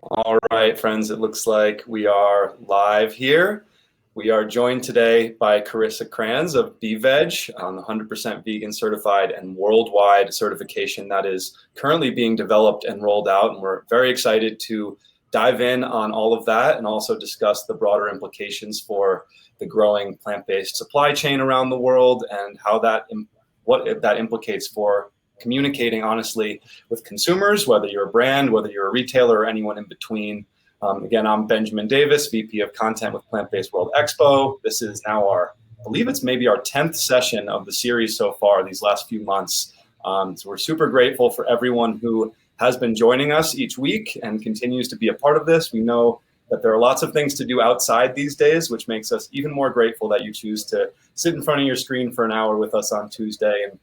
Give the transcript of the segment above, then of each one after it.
All right, friends, it looks like we are live here. We are joined today by Carissa Kranz of Beveg on the 100% vegan certified and worldwide certification that is currently being developed and rolled out. And we're very excited to dive in on all of that and also discuss the broader implications for the growing plant-based supply chain around the world and how what that implicates for communicating honestly with consumers, whether you're a brand, whether you're a retailer, or anyone in between. Again, I'm Benjamin Davis, VP of Content with Plant-Based World Expo. This is now I believe it's maybe our 10th session of the series so far these last few months. So we're super grateful for everyone who has been joining us each week and continues to be a part of this. We know that there are lots of things to do outside these days, which makes us even more grateful that you choose to sit in front of your screen for an hour with us on Tuesday and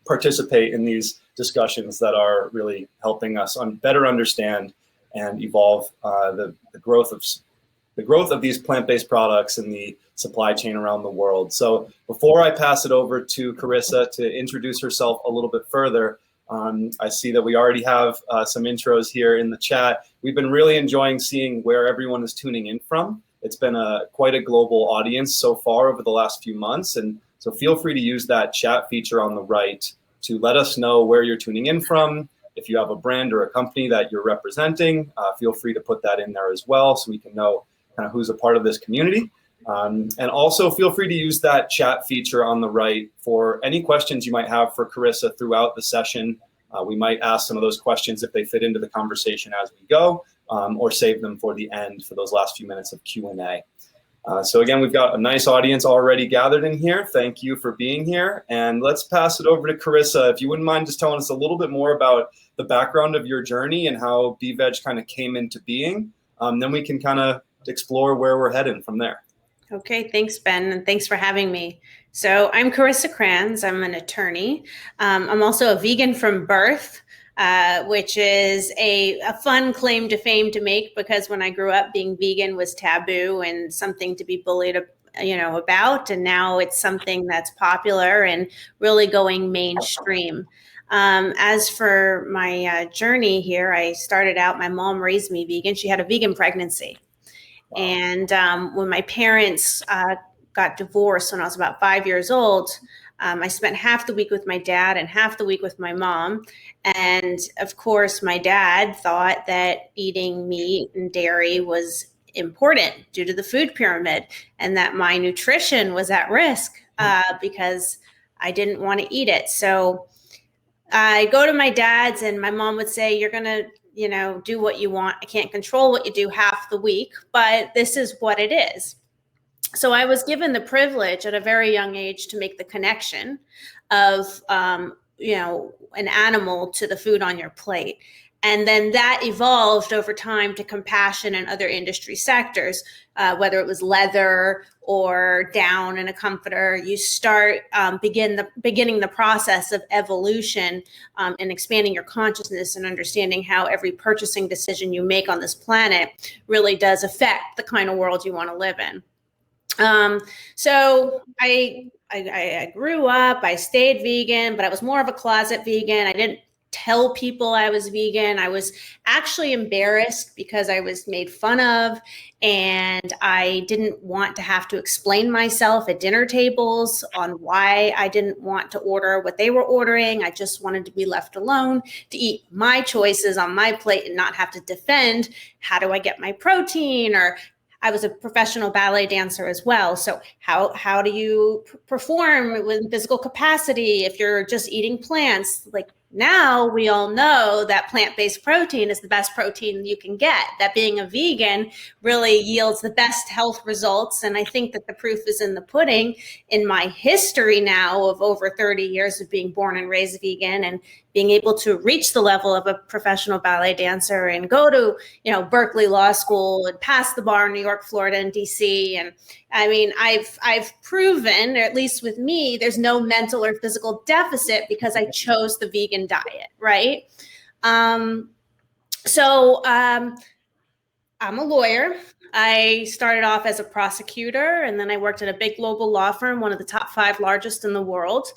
participate in these discussions that are really helping us better understand and evolve the growth of these plant-based products and the supply chain around the world. So before I pass it over to Carissa to introduce herself a little bit further, I see that we already have some intros here in the chat. We've been really enjoying seeing where everyone is tuning in from. It's been quite a global audience so far over the last few months, and so feel free to use that chat feature on the right to let us know where you're tuning in from. If you have a brand or a company that you're representing, feel free to put that in there as well so we can know kind of who's a part of this community. And also feel free to use that chat feature on the right for any questions you might have for Carissa throughout the session. We might ask some of those questions if they fit into the conversation as we go, or save them for the end for those last few minutes of Q&A. So again, we've got a nice audience already gathered in here. Thank you for being here. And let's pass it over to Carissa. If you wouldn't mind just telling us a little bit more about the background of your journey and how Beveg kind of came into being, then we can kind of explore where we're heading from there. Okay, thanks, Ben, and thanks for having me. So I'm Carissa Kranz. I'm an attorney. I'm also a vegan from birth. Which is a fun claim to fame to make, because when I grew up, being vegan was taboo and something to be bullied, about, and now it's something that's popular and really going mainstream. As for my journey here, I started out, my mom raised me vegan. She had a vegan pregnancy. Wow. And when my parents got divorced when I was about 5 years old, I spent half the week with my dad and half the week with my mom. And of course, my dad thought that eating meat and dairy was important due to the food pyramid, and that my nutrition was at risk because I didn't want to eat it. So I go to my dad's and my mom would say, you're going to, do what you want. I can't control what you do half the week, but this is what it is. So I was given the privilege at a very young age to make the connection of, an animal to the food on your plate. And then that evolved over time to compassion in other industry sectors, whether it was leather or down in a comforter. You start beginning the process of evolution and expanding your consciousness and understanding how every purchasing decision you make on this planet really does affect the kind of world you want to live in. So I grew up, I stayed vegan, but I was more of a closet vegan. I didn't tell people I was vegan. I was actually embarrassed because I was made fun of, and I didn't want to have to explain myself at dinner tables on why I didn't want to order what they were ordering. I just wanted to be left alone to eat my choices on my plate and not have to defend, how do I get my protein? Or I was a professional ballet dancer as well. So how do you perform with physical capacity if you're just eating plants? Like, now we all know that plant-based protein is the best protein you can get, that being a vegan really yields the best health results. And I think that the proof is in the pudding in my history now of over 30 years of being born and raised vegan, and being able to reach the level of a professional ballet dancer and go to, Berkeley Law School and pass the bar in New York, Florida, and DC. And I mean, I've proven, or at least with me, there's no mental or physical deficit because I chose the vegan diet, right? So I'm a lawyer. I started off as a prosecutor, and then I worked at a big global law firm, one of the top 5 largest in the world,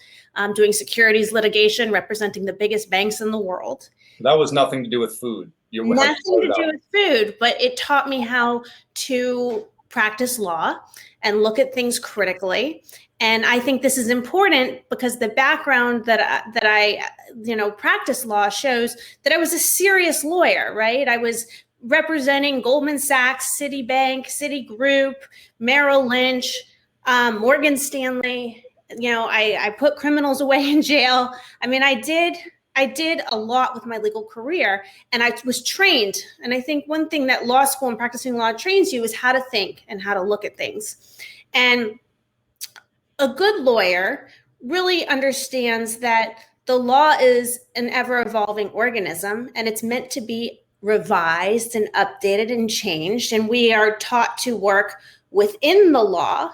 doing securities litigation, representing the biggest banks in the world. That was nothing to do with food. How'd you Nothing start to it do out? with food, but it taught me how to practice law and look at things critically. And I think this is important because the background that I practice law shows that I was a serious lawyer, right? I was representing Goldman Sachs, Citibank, Citigroup, Merrill Lynch, Morgan Stanley. I put criminals away in jail. I mean, I did a lot with my legal career, and I was trained. And I think one thing that law school and practicing law trains you is how to think and how to look at things. And a good lawyer really understands that the law is an ever evolving organism, and it's meant to be revised and updated and changed. And we are taught to work within the law,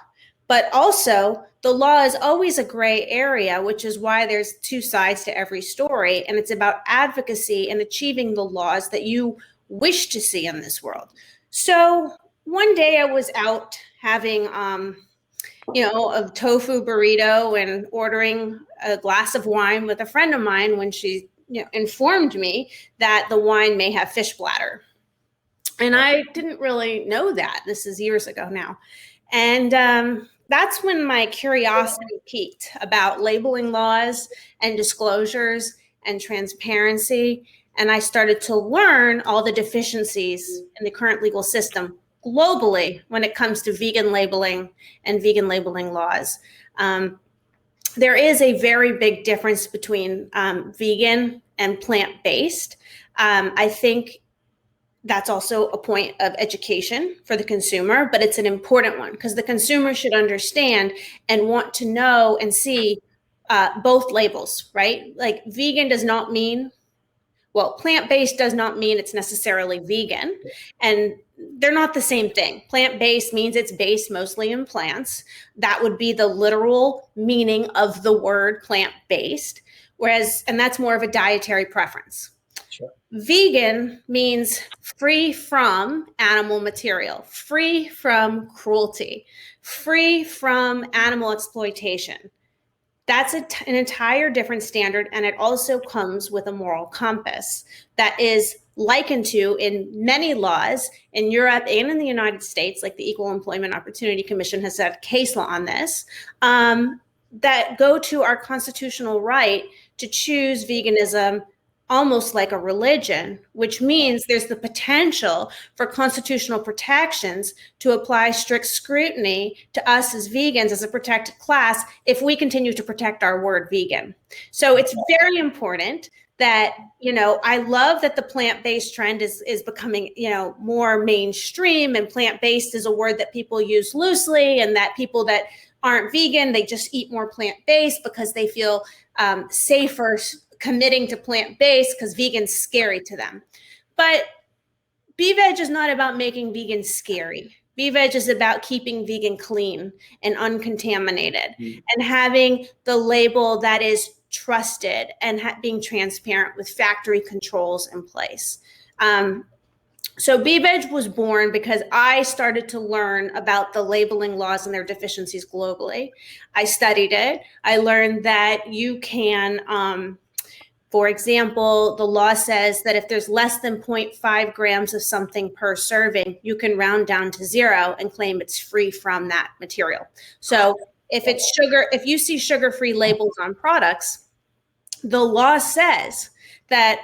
but also the law is always a gray area, which is why there's two sides to every story. And it's about advocacy and achieving the laws that you wish to see in this world. So one day I was out having, a tofu burrito and ordering a glass of wine with a friend of mine when she informed me that the wine may have fish bladder. And I didn't really know that. This is years ago now. And that's when my curiosity peaked about labeling laws and disclosures and transparency. And I started to learn all the deficiencies in the current legal system globally when it comes to vegan labeling and vegan labeling laws. There is a very big difference between vegan and plant-based. I think that's also a point of education for the consumer, but it's an important one because the consumer should understand and want to know and see both labels, right? Like vegan does not mean, well, plant-based does not mean it's necessarily vegan, and they're not the same thing. Plant-based means it's based mostly in plants. That would be the literal meaning of the word plant-based, and that's more of a dietary preference. Sure. Vegan means free from animal material, free from cruelty, free from animal exploitation. That's an entire different standard, and it also comes with a moral compass that is likened to in many laws in Europe and in the United States, like the Equal Employment Opportunity Commission has had case law on this, that go to our constitutional right to choose veganism almost like a religion, which means there's the potential for constitutional protections to apply strict scrutiny to us as vegans as a protected class if we continue to protect our word vegan. So it's very important that, I love that the plant-based trend is becoming, more mainstream, and plant-based is a word that people use loosely, and that people that aren't vegan, they just eat more plant-based because they feel safer committing to plant-based because vegan's scary to them. But Beveg is not about making vegan scary. Beveg is about keeping vegan clean and uncontaminated and having the label that is trusted and being transparent with factory controls in place. So Beveg was born because I started to learn about the labeling laws and their deficiencies globally. I studied it. I learned that you can, for example, the law says that if there's less than 0.5 grams of something per serving, you can round down to 0 and claim it's free from that material. So if it's sugar, if you see sugar-free labels on products, the law says that,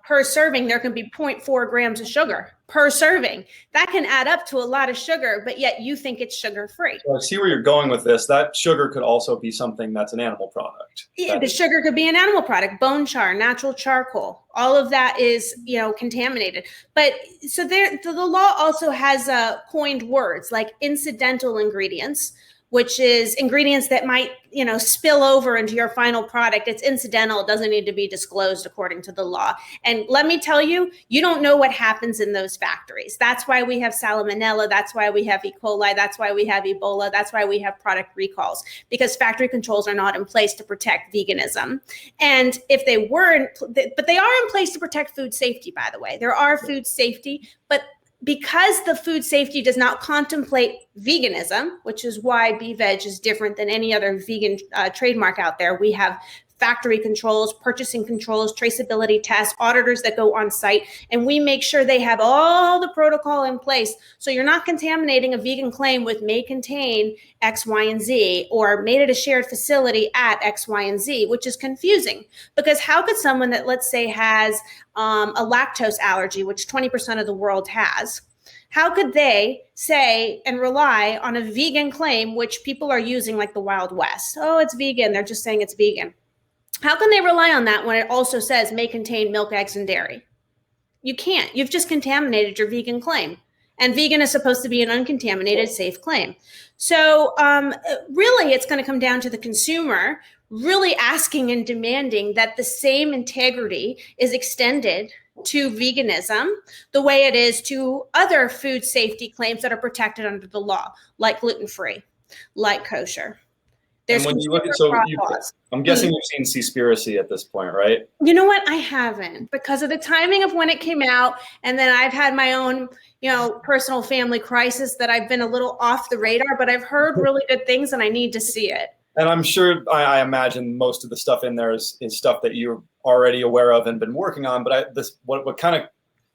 per serving, there can be 0.4 grams of sugar per serving. That can add up to a lot of sugar, but yet you think it's sugar-free. So I see where you're going with this. That sugar could also be something that's an animal product. Yeah, the sugar could be an animal product, bone char, natural charcoal. All of that is, contaminated. But so the law also has coined words like incidental ingredients, which is ingredients that might, spill over into your final product. It's incidental. It doesn't need to be disclosed according to the law. And let me tell you, you don't know what happens in those factories. That's why we have salmonella. That's why we have E. coli. That's why we have Ebola. That's why we have product recalls, because factory controls are not in place to protect veganism. And if they weren't, but they are in place to protect food safety, by the way. There are food safety, but because the food safety does not contemplate veganism, which is why Beveg is different than any other vegan trademark out there. We have factory controls, purchasing controls, traceability tests, auditors that go on site, and we make sure they have all the protocol in place. So you're not contaminating a vegan claim with may contain X, Y, and Z, or made at a shared facility at X, Y, and Z, which is confusing. Because how could someone that, let's say, has a lactose allergy, which 20% of the world has, how could they say and rely on a vegan claim, which people are using like the Wild West? Oh, it's vegan. They're just saying it's vegan. How can they rely on that when it also says may contain milk, eggs, and dairy? You can't. You've just contaminated your vegan claim. And vegan is supposed to be an uncontaminated, safe claim. So really, it's going to come down to the consumer really asking and demanding that the same integrity is extended to veganism the way it is to other food safety claims that are protected under the law, like gluten-free, like kosher. And when you look at, I'm guessing you've seen Seaspiracy at this point, right? You know what? I haven't, because of the timing of when it came out. And then I've had my own, personal family crisis that I've been a little off the radar, but I've heard really good things and I need to see it. And I'm sure, I imagine most of the stuff in there is stuff that you're already aware of and been working on. But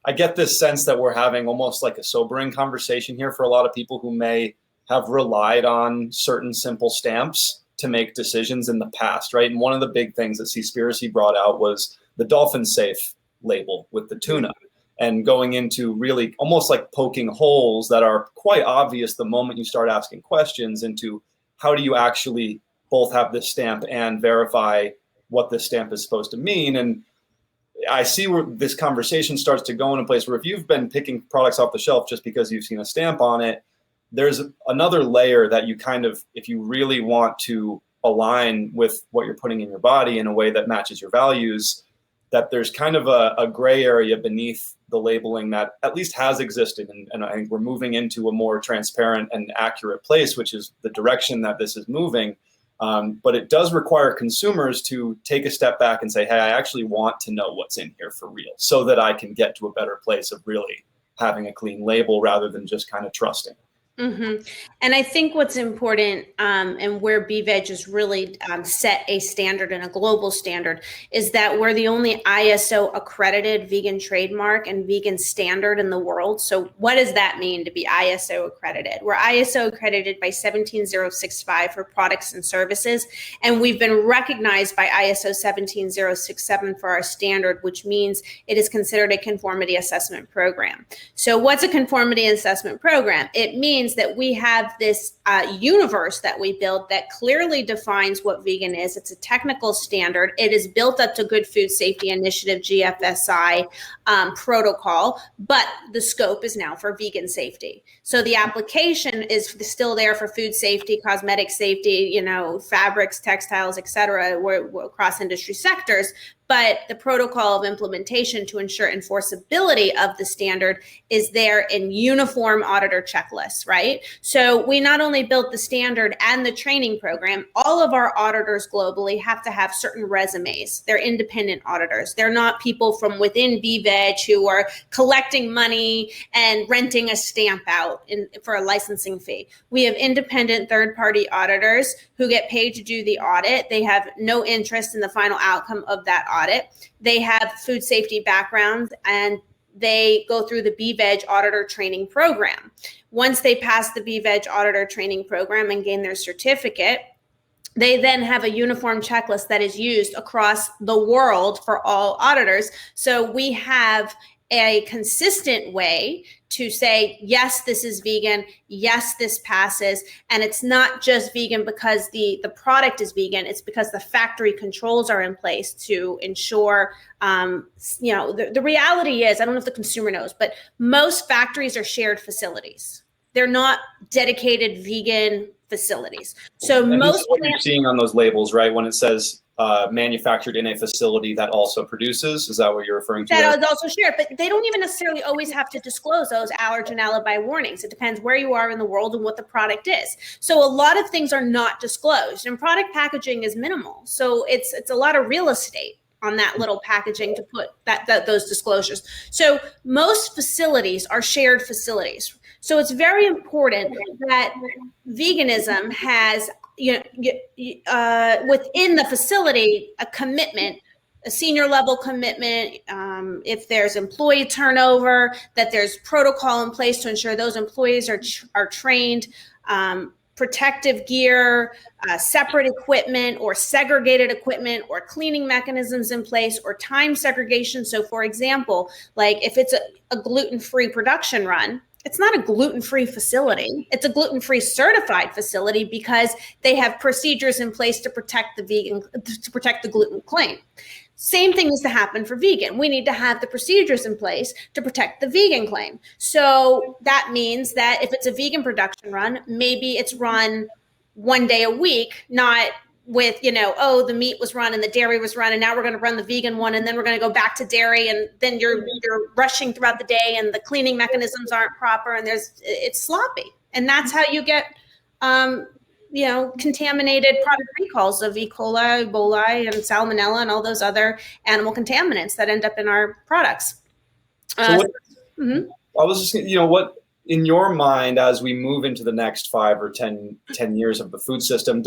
I get this sense that we're having almost like a sobering conversation here for a lot of people who may have relied on certain simple stamps to make decisions in the past, right? And one of the big things that Seaspiracy brought out was the dolphin safe label with the tuna, and going into really almost like poking holes that are quite obvious the moment you start asking questions into how do you actually both have this stamp and verify what this stamp is supposed to mean. And I see where this conversation starts to go in a place where if you've been picking products off the shelf just because you've seen a stamp on it, there's another layer that you kind of, if you really want to align with what you're putting in your body in a way that matches your values, that there's kind of a gray area beneath the labeling that at least has existed. And I think we're moving into a more transparent and accurate place, which is the direction that this is moving. But it does require consumers to take a step back and say, hey, I actually want to know what's in here for real so that I can get to a better place of really having a clean label rather than just kind of trusting. Mm-hmm. And I think what's important and where Beveg has really set a standard and a global standard is that we're the only ISO accredited vegan trademark and vegan standard in the world. So what does that mean to be ISO accredited? We're ISO accredited by 17065 for products and services. And we've been recognized by ISO 17067 for our standard, which means it is considered a conformity assessment program. So what's a conformity assessment program? It means that we have this universe that we built that clearly defines what vegan is. It's a technical standard. It is built up to Good Food Safety Initiative, GFSI protocol, but the scope is now for vegan safety. So the application is still there for food safety, cosmetic safety, fabrics, textiles, et cetera, across industry sectors. But the protocol of implementation to ensure enforceability of the standard is there in uniform auditor checklists, right? So we not only built the standard and the training program, all of our auditors globally have to have certain resumes. They're independent auditors. They're not people from within Beveg who are collecting money and renting a stamp out for a licensing fee. We have independent third-party auditors who get paid to do the audit. They have no interest in the final outcome of that audit. They have food safety backgrounds and they go through the Beveg auditor training program. Once they pass the Beveg auditor training program and gain their certificate, they then have a uniform checklist that is used across the world for all auditors. So we have a consistent way to say, yes, this is vegan, yes, this passes. And it's not just vegan because the product is vegan, it's because the factory controls are in place to ensure, the reality is, I don't know if the consumer knows, but most factories are shared facilities. They're not dedicated vegan facilities. So and most this is what you're seeing on those labels, right? When it says manufactured in a facility that also produces, is that what you're referring to? That is also shared, but they don't even necessarily always have to disclose those allergen alibi warnings. It depends where you are in the world and what the product is. So a lot of things are not disclosed, and product packaging is minimal. So it's a lot of real estate on that little packaging to put those disclosures. So most facilities are shared facilities. So it's very important that veganism has within the facility, a commitment, a senior level commitment. If there's employee turnover, that there's protocol in place to ensure those employees are trained. Protective gear, separate equipment or segregated equipment, or cleaning mechanisms in place, or time segregation. So for example, like if it's a gluten-free production run, it's not a gluten-free facility. It's a gluten-free certified facility because they have procedures in place to protect the gluten claim. Same thing needs to happen for vegan. We need to have the procedures in place to protect the vegan claim. So that means that if it's a vegan production run, maybe it's run one day a week, not with, the meat was run and the dairy was run, and now we're going to run the vegan one, and then we're going to go back to dairy, and then you're rushing throughout the day, and the cleaning mechanisms aren't proper, and it's sloppy. And that's how you get contaminated product recalls of E. coli, Ebola, and Salmonella, and all those other animal contaminants that end up in our products. I was just, what in your mind, as we move into the next 5 or 10 years of the food system,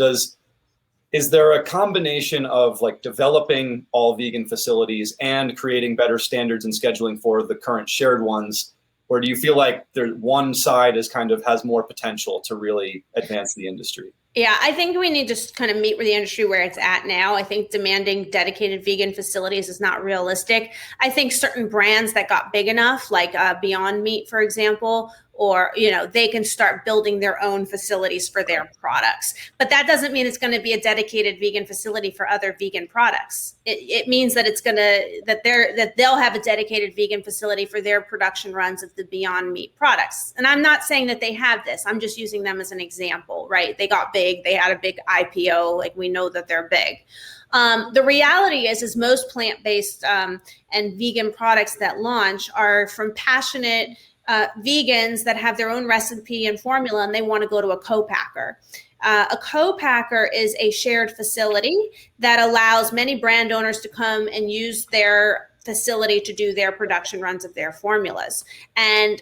is there a combination of like developing all vegan facilities and creating better standards and scheduling for the current shared ones? Or do you feel like one side has more potential to really advance the industry? Yeah, I think we need to kind of meet with the industry where it's at now. I think demanding dedicated vegan facilities is not realistic. I think certain brands that got big enough, like Beyond Meat, for example, or, they can start building their own facilities for their products. But that doesn't mean it's going to be a dedicated vegan facility for other vegan products. It means that that they'll have a dedicated vegan facility for their production runs of the Beyond Meat products. And I'm not saying that they have this. I'm just using them as an example, right? They got big. They had a big IPO. Like, we know that they're big. The reality is most plant-based and vegan products that launch are from passionate vegans that have their own recipe and formula, and they want to go to a co-packer. A co-packer is a shared facility that allows many brand owners to come and use their facility to do their production runs of their formulas. And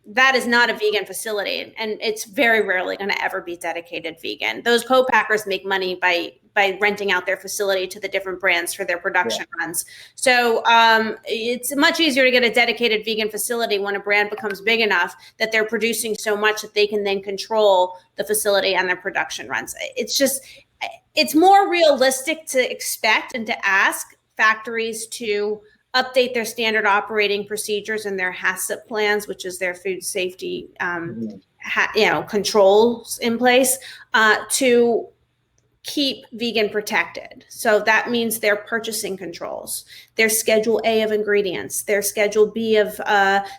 that is not a vegan facility, and it's very rarely going to ever be dedicated vegan. Those co-packers make money by renting out their facility to the different brands for their production runs. So it's much easier to get a dedicated vegan facility when a brand becomes big enough that they're producing so much that they can then control the facility and their production runs. It's more realistic to expect and to ask factories to update their standard operating procedures and their HACCP plans, which is their food safety controls in place, to keep vegan protected. So that means their purchasing controls, their Schedule A of ingredients, their Schedule B of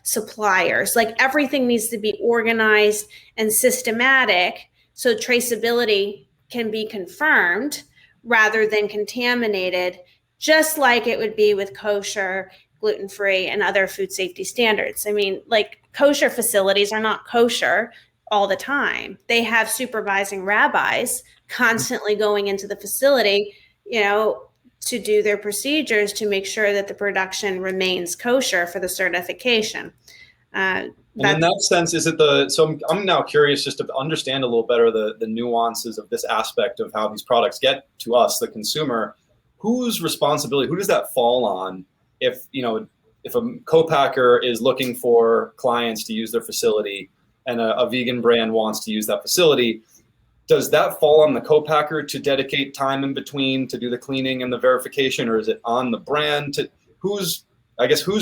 suppliers. Like, everything needs to be organized and systematic so traceability can be confirmed rather than contaminated, just like it would be with kosher, gluten-free, and other food safety standards. I mean, like, kosher facilities are not kosher all the time. They have supervising rabbis constantly going into the facility, to do their procedures to make sure that the production remains kosher for the certification. And in that sense, so I'm now curious just to understand a little better the nuances of this aspect of how these products get to us, the consumer. Whose responsibility, who does that fall on if a co-packer is looking for clients to use their facility and a vegan brand wants to use that facility? Does that fall on the co-packer to dedicate time in between to do the cleaning and the verification, or is it on the brand? Whose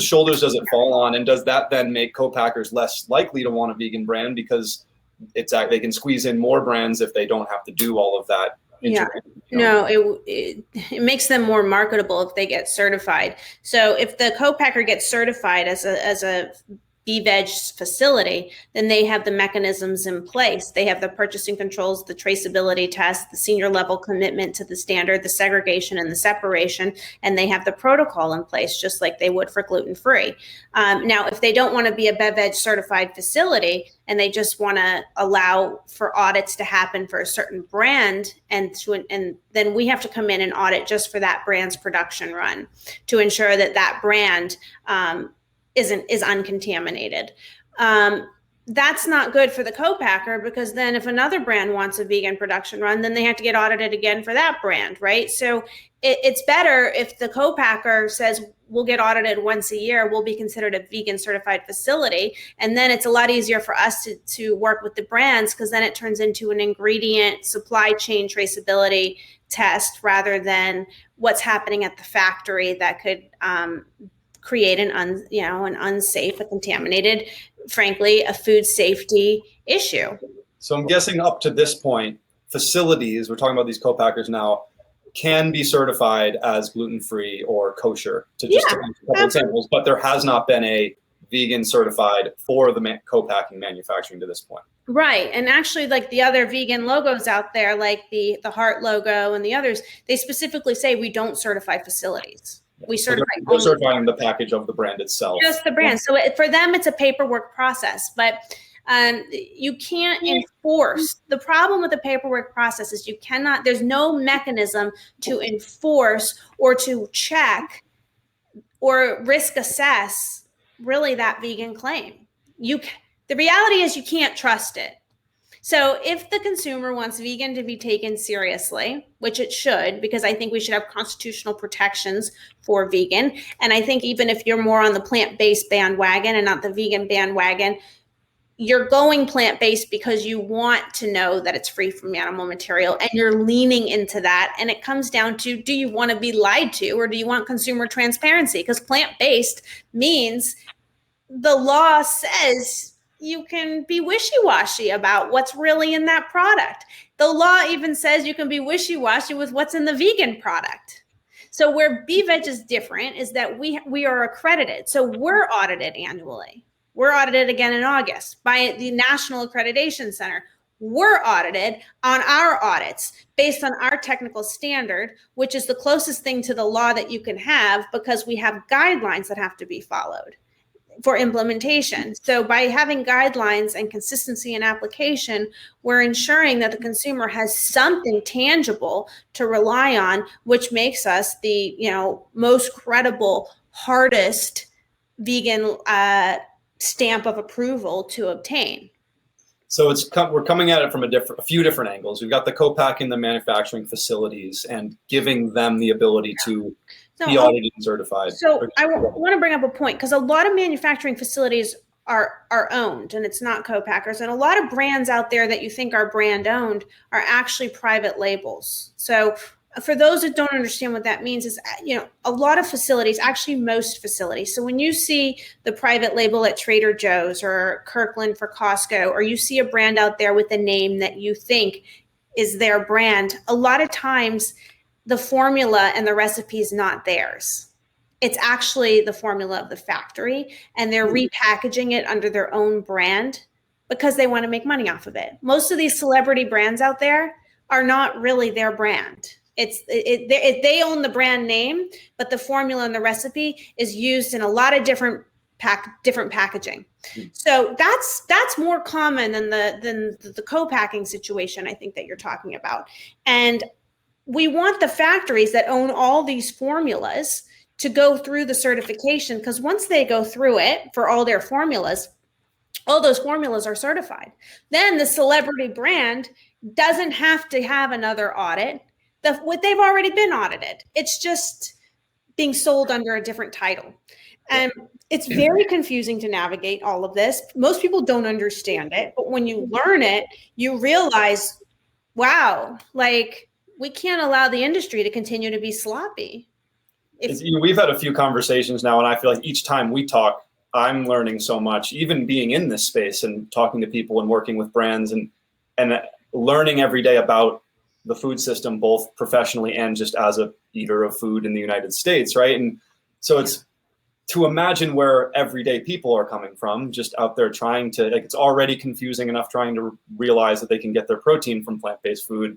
shoulders does it fall on, and does that then make co-packers less likely to want a vegan brand because they can squeeze in more brands if they don't have to do all of that? Yeah, no, it makes them more marketable if they get certified. So if the co-packer gets certified as a Beveg facility, then they have the mechanisms in place. They have the purchasing controls, the traceability test, the senior level commitment to the standard, the segregation and the separation, and they have the protocol in place, just like they would for gluten-free. Now, if they don't want to be a Beveg certified facility and they just want to allow for audits to happen for a certain brand, and then we have to come in and audit just for that brand's production run to ensure that that brand is uncontaminated. that's not good for the co-packer, because then if another brand wants a vegan production run, then they have to get audited again for that brand, right? So it's better if the co-packer says we'll get audited once a year, we'll be considered a vegan certified facility, and then it's a lot easier for us to work with the brands, because then it turns into an ingredient supply chain traceability test rather than what's happening at the factory that could create an unsafe, a contaminated, frankly, a food safety issue. So I'm guessing up to this point, facilities, we're talking about these co-packers now, can be certified as gluten-free or kosher, to just a couple examples, but there has not been a vegan certified for the co-packing manufacturing to this point. Right. And actually, like the other vegan logos out there, like the heart logo and the others, they specifically say we don't certify facilities. We certify they're certifying the package of the brand itself. Just the brand. So for them, it's a paperwork process, but you can't enforce. The problem with the paperwork process is there's no mechanism to enforce or to check or risk assess really that vegan claim. The reality is you can't trust it. So if the consumer wants vegan to be taken seriously, which it should, because I think we should have constitutional protections for vegan. And I think even if you're more on the plant-based bandwagon and not the vegan bandwagon, you're going plant-based because you want to know that it's free from animal material and you're leaning into that. And it comes down to, do you want to be lied to, or do you want consumer transparency? Because plant-based means the law says you can be wishy-washy about what's really in that product. The law even says you can be wishy-washy with what's in the vegan product. So where Beveg is different is that we are accredited. So we're audited annually. We're audited again in August by the National Accreditation Center. We're audited on our audits based on our technical standard, which is the closest thing to the law that you can have, because we have guidelines that have to be followed for implementation. So by having guidelines and consistency in application, we're ensuring that the consumer has something tangible to rely on, which makes us the most credible, hardest vegan stamp of approval to obtain. So we're coming at it from a few different angles. We've got the co-packing, the manufacturing facilities, and giving them the ability to be audited and certified. So I want to bring up a point, because a lot of manufacturing facilities are owned, and it's not co-packers. And a lot of brands out there that you think are brand owned are actually private labels. So for those that don't understand what that means, is, a lot of facilities, actually most facilities. So when you see the private label at Trader Joe's or Kirkland for Costco, or you see a brand out there with a name that you think is their brand, a lot of times the formula and the recipe is not theirs. It's actually the formula of the factory, and they're repackaging it under their own brand because they want to make money off of it. Most of these celebrity brands out there are not really their brand. They own the brand name, but the formula and the recipe is used in a lot of different packaging. So that's more common than the co-packing situation I think that you're talking about. And we want the factories that own all these formulas to go through the certification, because once they go through it for all their formulas, all those formulas are certified. Then the celebrity brand doesn't have to have another audit. They've already been audited. It's just being sold under a different title. And it's very confusing to navigate all of this. Most people don't understand it, but when you learn it, you realize, wow, like, we can't allow the industry to continue to be sloppy. We've had a few conversations now, and I feel like each time we talk, I'm learning so much, even being in this space and talking to people and working with brands and learning every day about the food system, both professionally and just as a eater of food in the United States, right? And so it's to imagine where everyday people are coming from, just out there trying to, it's already confusing enough trying to realize that they can get their protein from plant-based food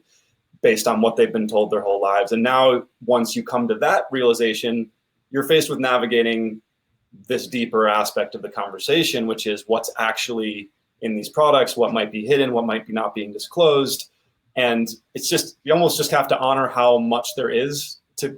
based on what they've been told their whole lives. And now once you come to that realization, you're faced with navigating this deeper aspect of the conversation, which is what's actually in these products, what might be hidden, what might be not being disclosed. And it's just, you almost just have to honor how much there is to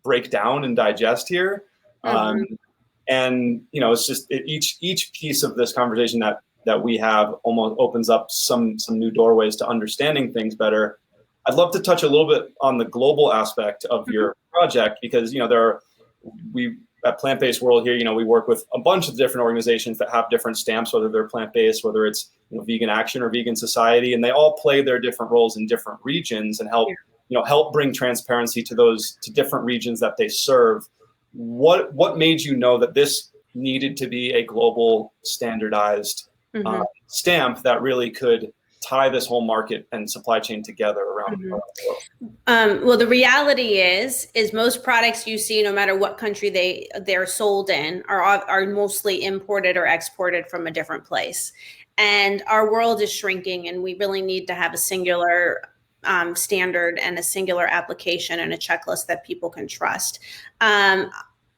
break down and digest here. And, it's just each piece of this conversation that that we have almost opens up some new doorways to understanding things better. I'd love to touch a little bit on the global aspect of your project, because we at Plant-Based World here, we work with a bunch of different organizations that have different stamps, whether they're plant-based, whether it's Vegan Action or Vegan Society, and they all play their different roles in different regions and help bring transparency to different regions that they serve. What made you know that this needed to be a global standardized stamp that really could tie this whole market and supply chain together around the world? Well, the reality is most products you see, no matter what country they're sold in, are mostly imported or exported from a different place. And our world is shrinking, and we really need to have a singular standard and a singular application and a checklist that people can trust.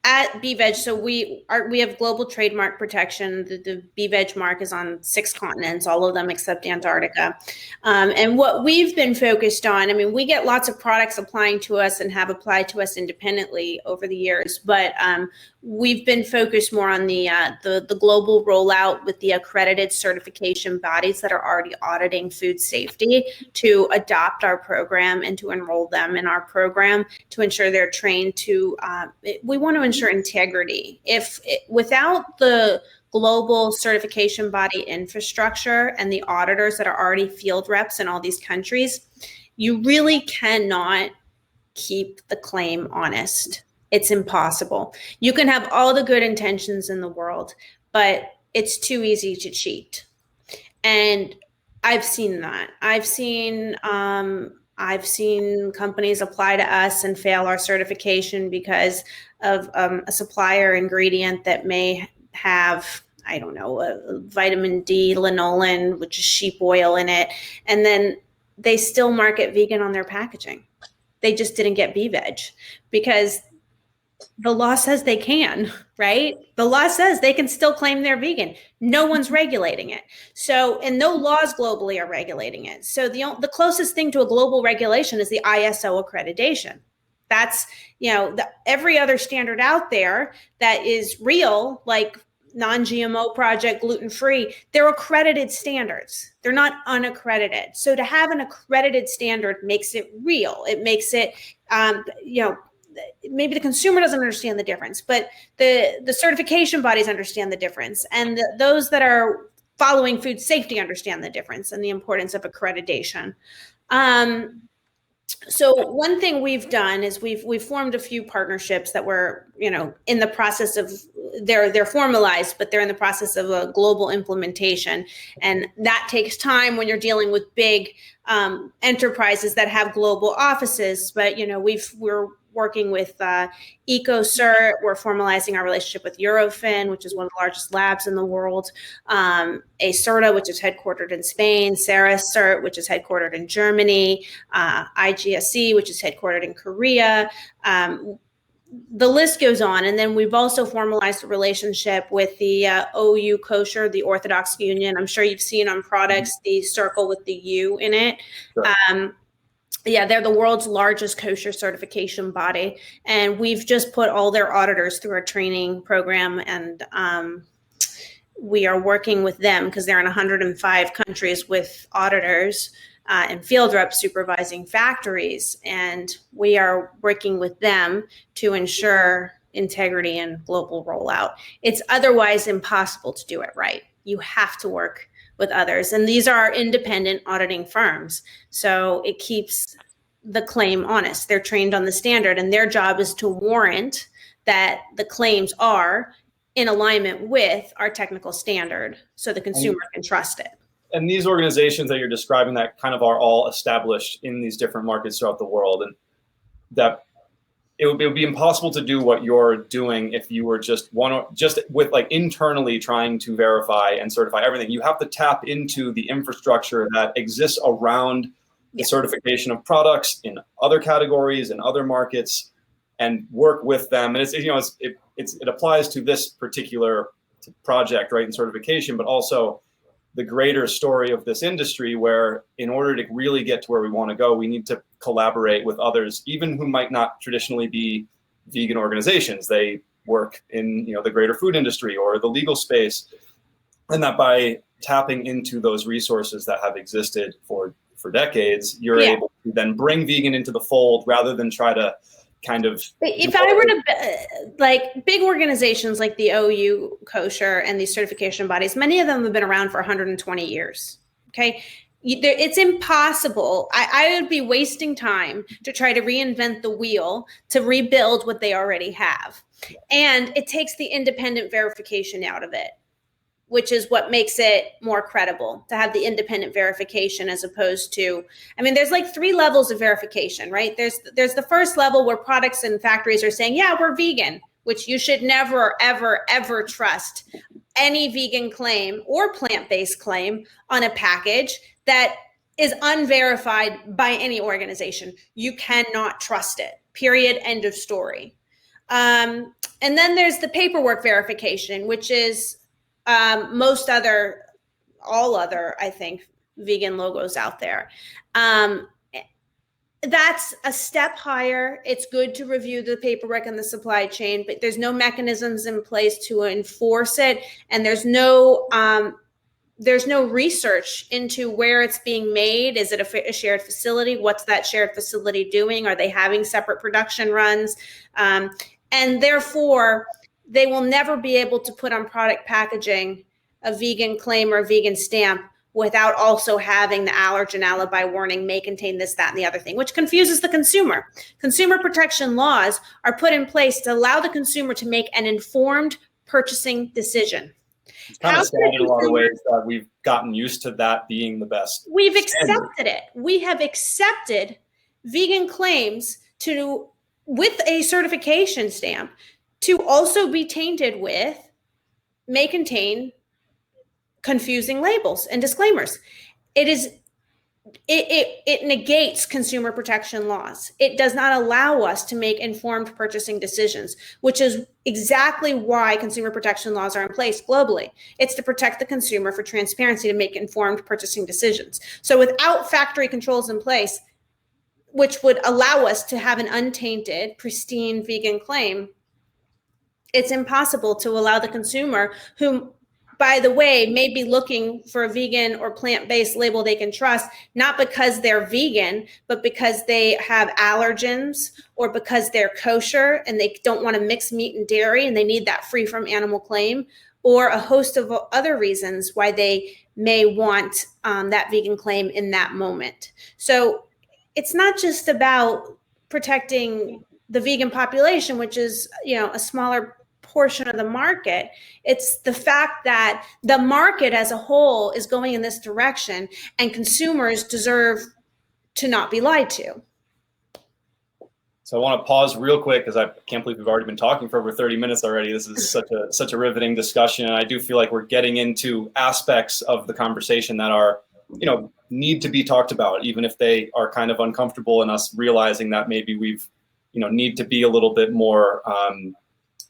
At Beveg, so we have global trademark protection. The Beveg mark is on 6 continents, all of them except Antarctica. And what we've been focused on, we get lots of products applying to us and have applied to us independently over the years, but we've been focused more on the global rollout with the accredited certification bodies that are already auditing food safety to adopt our program and to enroll them in our program to ensure they're trained to, we want to ensure integrity. Without the global certification body infrastructure and the auditors that are already field reps in all these countries, you really cannot keep the claim honest. It's impossible. You can have all the good intentions in the world, but it's too easy to cheat. And I've seen that. I've seen companies apply to us and fail our certification because of a supplier ingredient that may have, I don't know, a vitamin D lanolin, which is sheep oil in it. And then they still market vegan on their packaging. They just didn't get Beveg because the law says they can, right? The law says they can still claim they're vegan. No one's regulating it. So, and no laws globally are regulating it. So the closest thing to a global regulation is the ISO accreditation. That's, every other standard out there that is real, like non-GMO project, gluten-free, they're accredited standards. They're not unaccredited. So to have an accredited standard makes it real. It makes it, maybe the consumer doesn't understand the difference, but the certification bodies understand the difference. And those that are following food safety understand the difference and the importance of accreditation. So one thing we've done is we've formed a few partnerships that were, in the process of, they're formalized, but they're in the process of a global implementation. And that takes time when you're dealing with big enterprises that have global offices. But, we're working with EcoCert. We're formalizing our relationship with Eurofin, which is one of the largest labs in the world. Acerta, which is headquartered in Spain. Ceracert, which is headquartered in Germany. IGSC, which is headquartered in Korea. The list goes on. And then we've also formalized a relationship with the OU Kosher, the Orthodox Union. I'm sure you've seen on products the circle with the U in it. Sure. They're the world's largest kosher certification body. And we've just put all their auditors through our training program. And we are working with them because they're in 105 countries with auditors and field reps supervising factories. And we are working with them to ensure integrity and global rollout. It's otherwise impossible to do it right. You have to work with others. And these are independent auditing firms. So it keeps the claim honest. They're trained on the standard, and their job is to warrant that the claims are in alignment with our technical standard so the consumer can trust it. And these organizations that you're describing that kind of are all established in these different markets throughout the world, and that it would be impossible to do what you're doing if you were just with internally trying to verify and certify everything. You have to tap into the infrastructure that exists around the certification of products in other categories and other markets, and work with them. And it applies to this particular project, right, and certification, but also the greater story of this industry, where in order to really get to where we want to go, we need to collaborate with others, even who might not traditionally be vegan organizations. They work in the greater food industry or the legal space. and that by tapping into those resources that have existed for decades, you're able to then bring vegan into the fold rather than try to kind of. If I were to, like big organizations like the OU kosher and these certification bodies, many of them have been around for 120 years. Okay. It's impossible. I would be wasting time to try to reinvent the wheel to rebuild what they already have. And it takes the independent verification out of it, which is what makes it more credible to have the independent verification as opposed to, I mean, there's like 3 levels of verification, right? There's the first level where products and factories are saying, yeah, we're vegan, which you should never, ever, ever trust any vegan claim or plant-based claim on a package that is unverified by any organization. You cannot trust it, period, end of story. And then there's the paperwork verification, which is all other, I think, vegan logos out there. That's a step higher. It's good to review the paperwork and the supply chain, but there's no mechanisms in place to enforce it. And there's no research into where it's being made. Is it a shared facility? What's that shared facility doing? Are they having separate production runs? And therefore, they will never be able to put on product packaging a vegan claim or a vegan stamp without also having the allergen alibi warning may contain this, that, and the other thing, which confuses the consumer. Consumer protection laws are put in place to allow the consumer to make an informed purchasing decision. It's kind of sad in a lot of ways that we've gotten used to that being the best. We've accepted it. We have accepted vegan claims with a certification stamp to also be tainted with, may contain confusing labels and disclaimers. It negates consumer protection laws. It does not allow us to make informed purchasing decisions, which is exactly why consumer protection laws are in place globally. It's to protect the consumer for transparency, to make informed purchasing decisions. So without factory controls in place, which would allow us to have an untainted, pristine vegan claim, it's impossible to allow the consumer, who, by the way, may be looking for a vegan or plant-based label they can trust, not because they're vegan, but because they have allergens or because they're kosher and they don't want to mix meat and dairy and they need that free from animal claim, or a host of other reasons why they may want that vegan claim in that moment. So it's not just about protecting the vegan population, which is, a smaller portion of the market. It's the fact that the market as a whole is going in this direction, and consumers deserve to not be lied to. So I want to pause real quick because I can't believe we've already been talking for over 30 minutes already. This is such a riveting discussion, and I do feel like we're getting into aspects of the conversation that are, need to be talked about, even if they are kind of uncomfortable, and us realizing that maybe we've, need to be a little bit more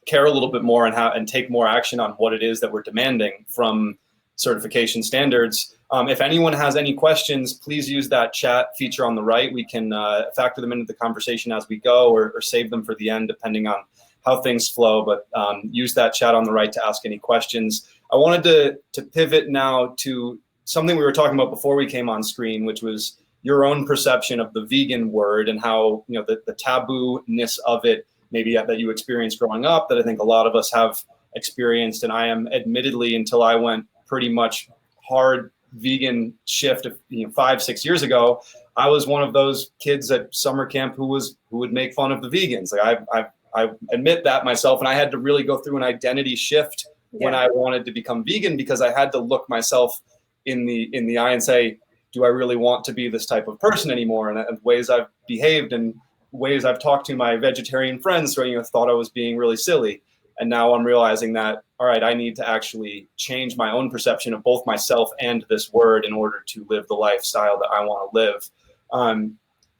care a little bit more and take more action on what it is that we're demanding from certification standards. If anyone has any questions, please use that chat feature on the right. We can factor them into the conversation as we go, or save them for the end, depending on how things flow. But use that chat on the right to ask any questions. I wanted to pivot now to something we were talking about before we came on screen, which was your own perception of the vegan word and how, the taboo-ness of it, maybe that you experienced growing up, that I think a lot of us have experienced. And I am admittedly, until I went pretty much hard vegan shift, 5-6 years ago, I was one of those kids at summer camp who would make fun of the vegans. Like I admit that myself, and I had to really go through an identity shift when I wanted to become vegan, because I had to look myself in the eye and say, do I really want to be this type of person anymore? And ways I've behaved and ways I've talked to my vegetarian friends, thought I was being really silly. And now I'm realizing that, all right, I need to actually change my own perception of both myself and this word in order to live the lifestyle that I want to live.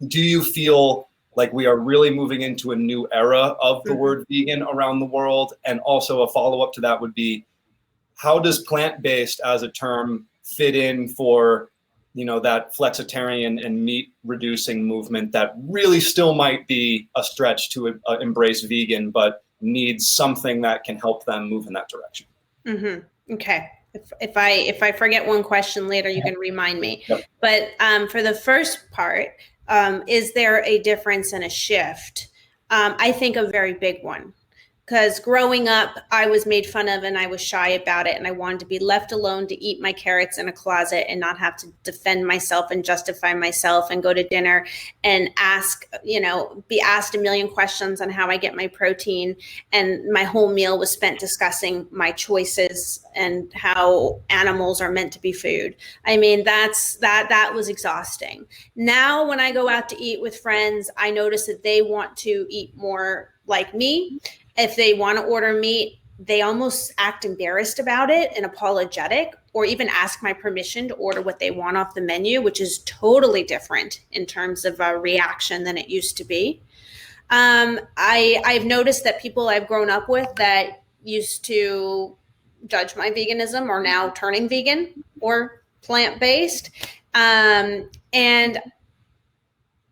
Do you feel like we are really moving into a new era of the word vegan around the world? And also a follow-up to that would be, how does plant-based as a term fit in for that flexitarian and meat reducing movement that really still might be a stretch to embrace vegan, but needs something that can help them move in that direction? Mm-hmm. Okay. If I forget one question later, you can remind me. Yep. But for the first part, is there a difference and a shift? I think a very big one. Because growing up, I was made fun of and I was shy about it. And I wanted to be left alone to eat my carrots in a closet and not have to defend myself and justify myself and go to dinner and be asked a million questions on how I get my protein. And my whole meal was spent discussing my choices and how animals are meant to be food. I mean, that was exhausting. Now, when I go out to eat with friends, I notice that they want to eat more like me. If they want to order meat, they almost act embarrassed about it and apologetic, or even ask my permission to order what they want off the menu, which is totally different in terms of a reaction than it used to be. I've noticed that people I've grown up with that used to judge my veganism are now turning vegan or plant-based. And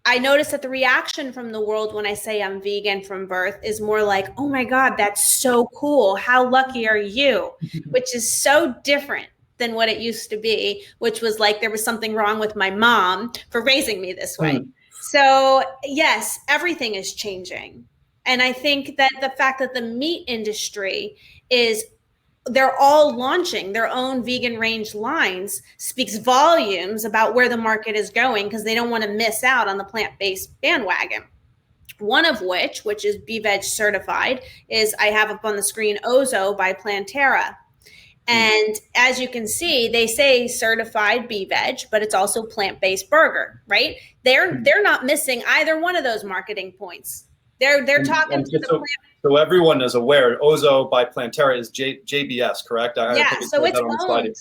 I notice that the reaction from the world when I say I'm vegan from birth is more like, oh my God, that's so cool. How lucky are you? Which is so different than what it used to be, which was like there was something wrong with my mom for raising me this way. So yes, everything is changing. And I think that the fact that the meat industry they're all launching their own vegan range lines speaks volumes about where the market is going, because they don't want to miss out on the plant-based bandwagon. One of which is Beveg certified, is I have up on the screen Ozo by Planterra. And as you can see, they say certified Beveg, but it's also plant-based burger, right? They're not missing either one of those marketing points. They're talking to the plant. So everyone is aware, Ozo by Planterra is JBS, correct? Yeah, so it's owned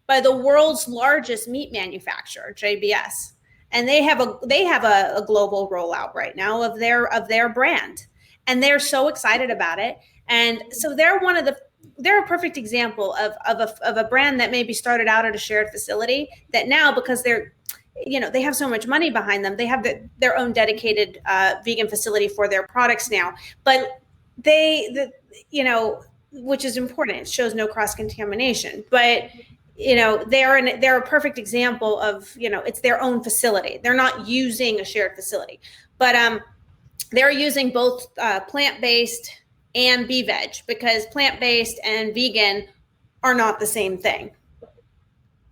by the world's largest meat manufacturer, JBS, and they have a global rollout right now of their brand, and they're so excited about it. And so they're a perfect example of a brand that maybe started out at a shared facility that now, because they have so much money behind them, they have their own dedicated vegan facility for their products now. But which is important. It shows no cross-contamination. But they're a perfect example of, it's their own facility. They're not using a shared facility, but they're using both plant-based and Beveg, because plant-based and vegan are not the same thing.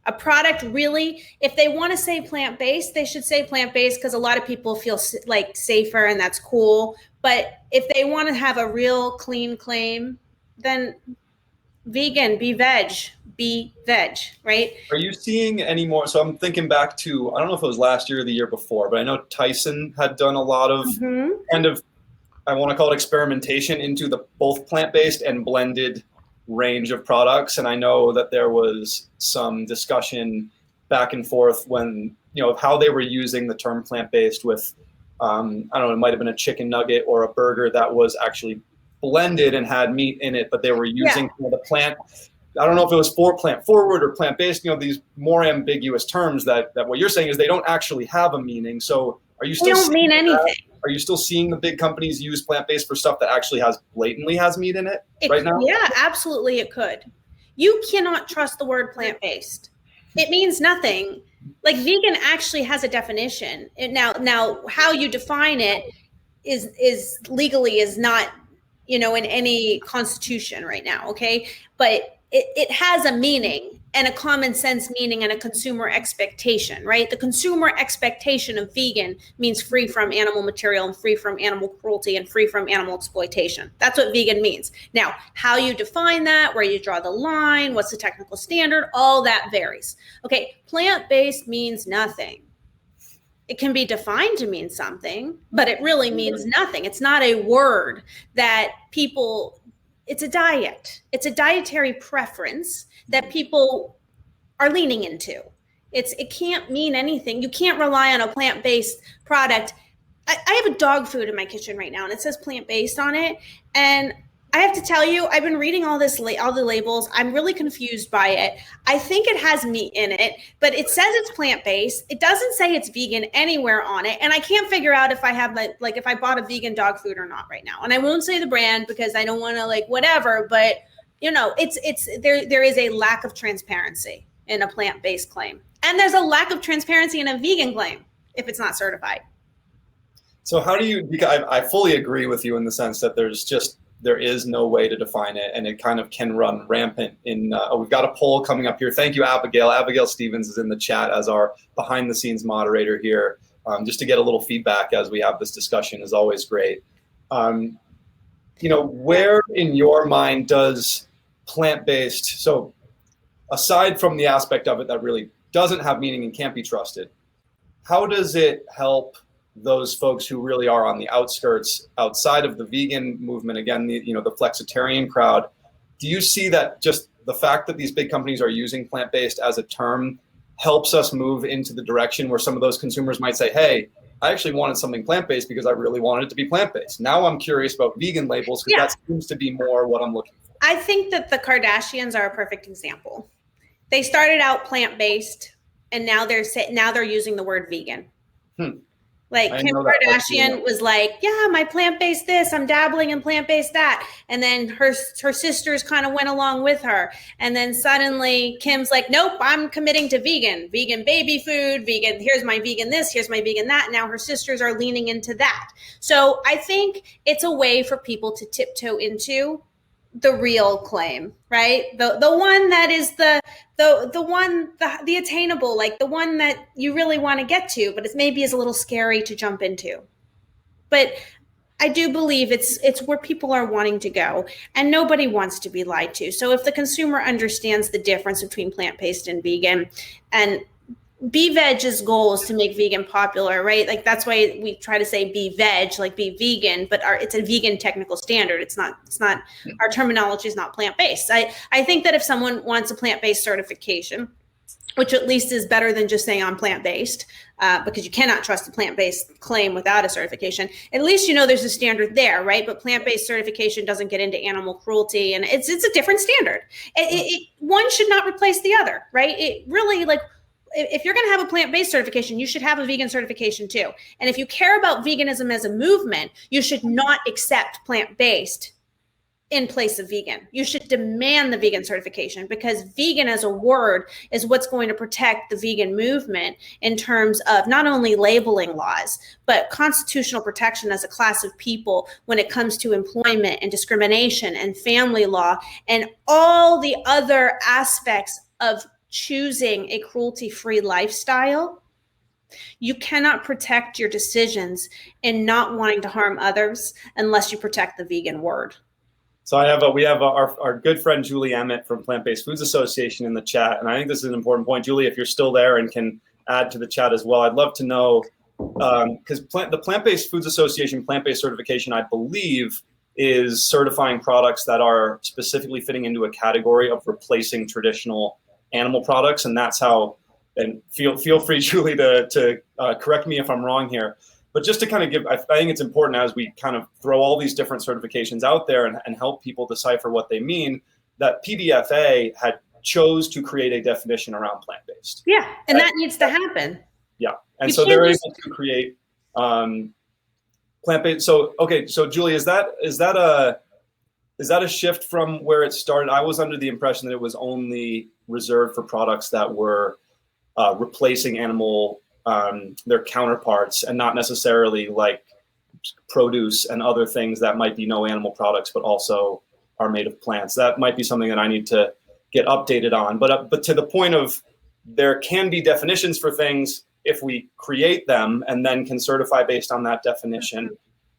A product really, if they want to say plant-based, they should say plant-based, because a lot of people feel like safer and that's cool. But if they want to have a real clean claim, then vegan, be veg, right? Are you seeing any more? So I'm thinking back to, I don't know if it was last year or the year before, but I know Tyson had done a lot of kind of, I want to call it experimentation into the both plant-based and blended range of products. And I know that there was some discussion back and forth when, of how they were using the term plant-based with, I don't know, it might've been a chicken nugget or a burger that was actually blended and had meat in it, but they were using the plant. I don't know if it was for plant forward or plant-based, these more ambiguous terms that what you're saying is they don't actually have a meaning. So are you still they don't mean anything? Are you still seeing the big companies use plant-based for stuff that actually blatantly has meat in it right now? Yeah, absolutely it could. You cannot trust the word plant-based. It means nothing. Like vegan actually has a definition. Now how you define it is legally is not, in any constitution right now, okay? But it has a meaning, and a common sense meaning, and a consumer expectation, right? The consumer expectation of vegan means free from animal material and free from animal cruelty and free from animal exploitation. That's what vegan means. Now, how you define that, where you draw the line, what's the technical standard, all that varies. Okay, plant-based means nothing. It can be defined to mean something, but it really means nothing. It's not a word that it's a diet. It's a dietary preference that people are leaning into. It can't mean anything. You can't rely on a plant-based product. I have a dog food in my kitchen right now, and it says plant-based on it. And I have to tell you, I've been reading all the labels. I'm really confused by it. I think it has meat in it, but it says it's plant-based. It doesn't say it's vegan anywhere on it. And I can't figure out if I have if I bought a vegan dog food or not right now. And I won't say the brand because I don't want to whatever, but there is a lack of transparency in a plant-based claim. And there's a lack of transparency in a vegan claim if it's not certified. So how do you, because I fully agree with you in the sense that there is no way to define it, and it kind of can run rampant in, we've got a poll coming up here. Thank you, Abigail. Abigail Stevens is in the chat as our behind the scenes moderator here. Just to get a little feedback as we have this discussion is always great. Where in your mind does plant-based, so aside from the aspect of it that really doesn't have meaning and can't be trusted, how does it help those folks who really are on the outskirts outside of the vegan movement, again, the flexitarian crowd? Do you see that just the fact that these big companies are using plant-based as a term helps us move into the direction where some of those consumers might say, hey, I actually wanted something plant-based because I really wanted it to be plant-based. Now I'm curious about vegan labels because that seems to be more what I'm looking for. I think that the Kardashians are a perfect example. They started out plant-based, and now they're using the word vegan. Like Kim Kardashian was like, yeah, my plant-based this, I'm dabbling in plant-based that. And then her sisters kind of went along with her. And then suddenly Kim's like, nope, I'm committing to vegan baby food, vegan, here's my vegan this, here's my vegan that. Now her sisters are leaning into that. So I think it's a way for people to tiptoe into the real claim, right? The one that is the attainable, like the one that you really want to get to, but it maybe is a little scary to jump into. But I do believe it's where people are wanting to go, and nobody wants to be lied to. So if the consumer understands the difference between plant-based and vegan, and Beveg's goal is to make vegan popular, right? Like that's why we try to say Beveg, like be vegan, but it's a vegan technical standard. It's not, our terminology is not plant-based. I think that if someone wants a plant-based certification, which at least is better than just saying I'm plant-based, because you cannot trust a plant-based claim without a certification. At least there's a standard there, right? But plant-based certification doesn't get into animal cruelty, and it's a different standard. One should not replace the other, right? It really, like, if you're going to have a plant-based certification, you should have a vegan certification too. And if you care about veganism as a movement, you should not accept plant-based in place of vegan. You should demand the vegan certification, because vegan as a word is what's going to protect the vegan movement in terms of not only labeling laws, but constitutional protection as a class of people when it comes to employment and discrimination and family law and all the other aspects of choosing a cruelty-free lifestyle. You cannot protect your decisions in not wanting to harm others unless you protect the vegan word. So we have our good friend Julie Emmett from Plant-Based Foods Association in the chat, and I think this is an important point. Julie, if you're still there and can add to the chat as well, I'd love to know, because the Plant-Based Foods Association plant-based certification, I believe, is certifying products that are specifically fitting into a category of replacing traditional animal products, and that's how. And feel free, Julie, to correct me if I'm wrong here. But just to kind of I think it's important as we kind of throw all these different certifications out there and help people decipher what they mean, that PBFA had chose to create a definition around plant-based. Yeah, and that needs to happen. Yeah, and so they're able to create plant-based. So okay, so Julie, is that a shift from where it started? I was under the impression that it was only reserved for products that were replacing their counterparts, and not necessarily like produce and other things that might be no animal products, but also are made of plants. That might be something that I need to get updated on. But to the point of, there can be definitions for things if we create them and then can certify based on that definition.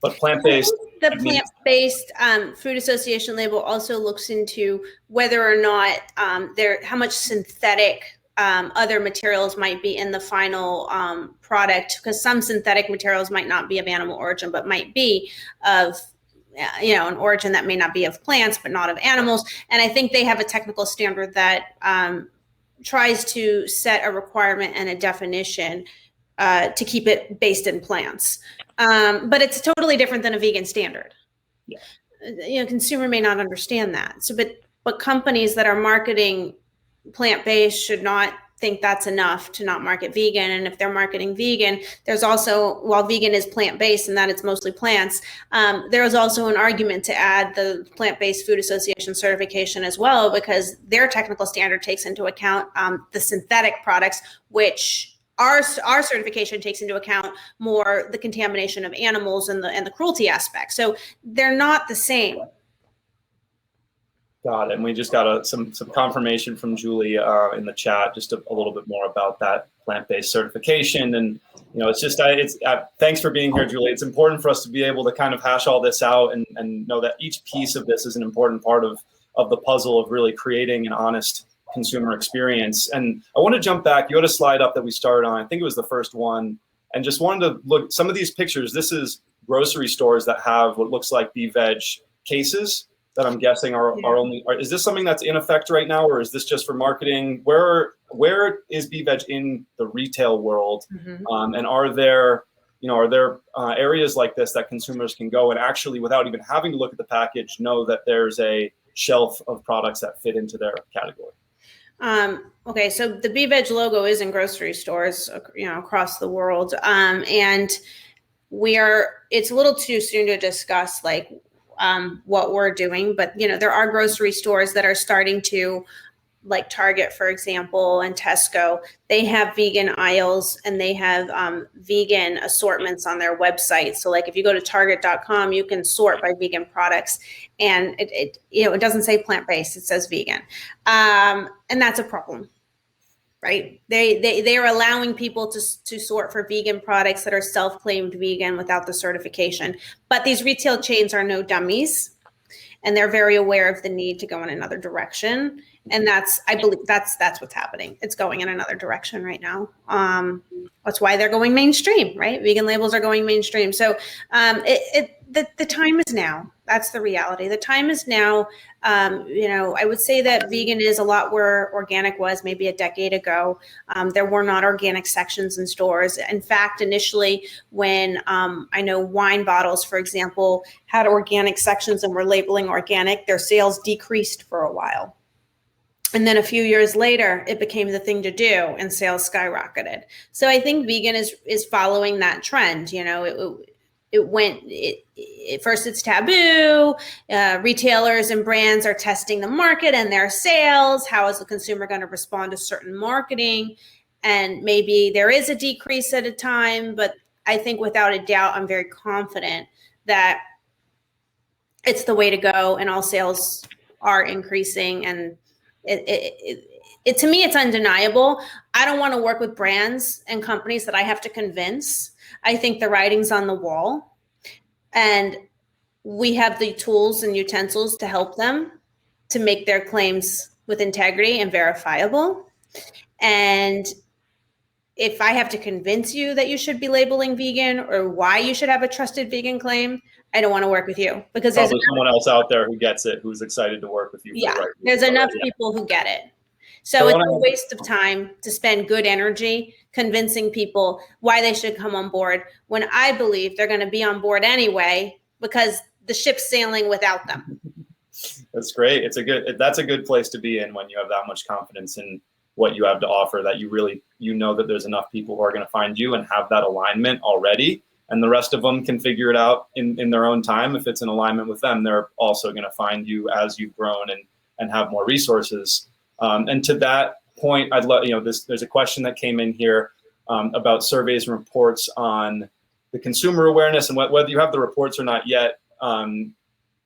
But plant-based. The plant-based food association label also looks into whether or not how much synthetic other materials might be in the final product, because some synthetic materials might not be of animal origin, but might be of an origin that may not be of plants, but not of animals. And I think they have a technical standard that tries to set a requirement and a definition to keep it based in plants. But it's totally different than a vegan standard. Yeah. Consumer may not understand that. So, but companies that are marketing plant-based should not think that's enough to not market vegan. And if they're marketing vegan, there's also, while vegan is plant-based and that it's mostly plants, there is also an argument to add the Plant-Based Food Association certification as well, because their technical standard takes into account the synthetic products, which our certification takes into account more the contamination of animals and the cruelty aspect. So they're not the same. Got it. And we just got some confirmation from Julie in the chat, just a little bit more about that plant-based certification. And it's just thanks for being here, Julie. It's important for us to be able to kind of hash all this out and know that each piece of this is an important part of the puzzle of really creating an honest consumer experience. And I want to jump back. You had a slide up that we started on. I think it was the first one, and just wanted to look some of these pictures. This is grocery stores that have what looks like Beveg cases that I'm guessing are only. Is this something that's in effect right now, or is this just for marketing? Where is Beveg in the retail world? Mm-hmm. And are there areas like this that consumers can go and actually, without even having to look at the package, know that there's a shelf of products that fit into their category? Okay, so the Beveg logo is in grocery stores, across the world, and it's a little too soon to discuss what we're doing, but there are grocery stores that are starting to, like Target, for example, and Tesco. They have vegan aisles and they have vegan assortments on their website. So like if you go to target.com, you can sort by vegan products, and it doesn't say plant-based, it says vegan. And that's a problem. Right? They are allowing people to sort for vegan products that are self-claimed vegan without the certification. But these retail chains are no dummies, and they're very aware of the need to go in another direction. And I believe that's what's happening. It's going in another direction right now. That's why they're going mainstream, right? Vegan labels are going mainstream. So the time is now. That's the reality. The time is now. I would say that vegan is a lot where organic was maybe a decade ago. There were not organic sections in stores. In fact, initially when I know wine bottles, for example, had organic sections and were labeling organic, their sales decreased for a while. And then a few years later, it became the thing to do and sales skyrocketed. So I think vegan is following that trend. First it's taboo. Retailers and brands are testing the market and their sales. How is the consumer going to respond to certain marketing? And maybe there is a decrease at a time, but I think without a doubt, I'm very confident that it's the way to go and all sales are increasing. And to me, it's undeniable. I don't want to work with brands and companies that I have to convince. I think the writing's on the wall, and we have the tools and utensils to help them to make their claims with integrity and verifiable. And if I have to convince you that you should be labeling vegan or why you should have a trusted vegan claim, I don't want to work with you, because there's someone else out there who gets it, who's excited to work with you. Yeah, there's enough people who get it. So it's a waste of time to spend good energy convincing people why they should come on board when I believe they're going to be on board anyway, because the ship's sailing without them. That's great. That's a good place to be in when you have that much confidence in what you have to offer, that you know that there's enough people who are going to find you and have that alignment already. And the rest of them can figure it out in their own time. If it's in alignment with them, they're also going to find you as you've grown and have more resources. And to that point, I'd love, there's a question that came in here about surveys and reports on the consumer awareness, and whether you have the reports or not yet.